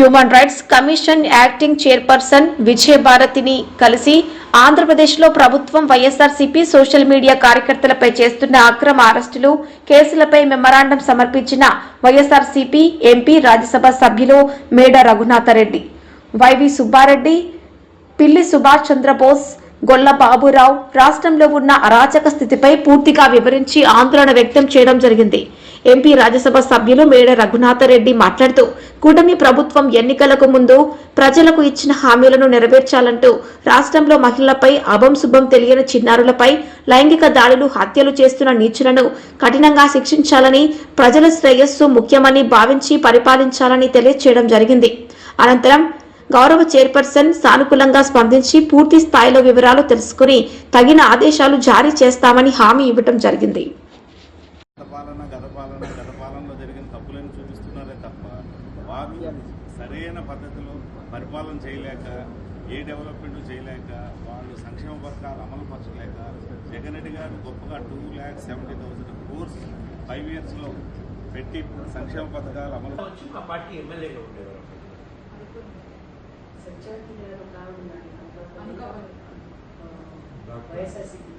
Human rights commission acting chairperson విజయభారతిని కలిసి ఆంధ్రప్రదేశ్లో ప్రభుత్వం వైఎస్ఆర్సీపీ సోషల్ మీడియా కార్యకర్తలపై చేస్తున్న అక్రమ అరెస్టులు కేసులపై మెమరాండం సమర్పించిన వైఎస్ఆర్సీపీ ఎంపీ రాజ్యసభ సభ్యులు మేడ రఘునాథరెడ్డి, వైవి సుబ్బారెడ్డి, పిల్లి సుభాష్ చంద్రబోస్, గొల్ల బాబురావు రాష్ట్రంలో ఉన్న అరాచక స్థితిపై పూర్తిగా వివరించి ఆందోళన వ్యక్తం చేయడం జరిగింది. ఎంపీ రాజ్యసభ సభ్యులు మేడ రఘునాథరెడ్డి మాట్లాడుతూ కూటమి ప్రభుత్వం ఎన్నికలకు ముందు ప్రజలకు ఇచ్చిన హామీలను నెరవేర్చాలంటూ రాష్ట్రంలో మహిళలపై అభంశుభం తెలియని చిన్నారులపై లైంగిక దాడులు, హత్యలు చేస్తున్న నీచులను కఠినంగా శిక్షించాలని, ప్రజల శ్రేయస్సు ముఖ్యమని భావించి పరిపాలించాలని తెలియజేయడం జరిగింది. అనంతరం గౌరవ చైర్పర్సన్ సానుకూలంగా స్పందించి పూర్తి స్థాయిలో వివరాలు తెలుసుకుని తగిన ఆదేశాలు జారీ చేస్తామని హామీ ఇవ్వడం జరిగింది. గత జరిగిన తప్పులను చూపిస్తున్నారే తప్ప వారు సరైన పద్ధతిలో పరిపాలన చేయలేక, ఏ డెవలప్మెంట్ చేయలేక, వాళ్ళు సంక్షేమ పథకాలు అమలు పరచలేక, జగన్ రెడ్డి గారు గొప్పగా 2,70,000 కోర్స్ 5 yearsలో పెట్టి సంక్షేమ పథకాలు అమలు పార్టీ ఎమ్మెల్యేగా ఉండేవారు. వైఎస్ఆర్సీపీ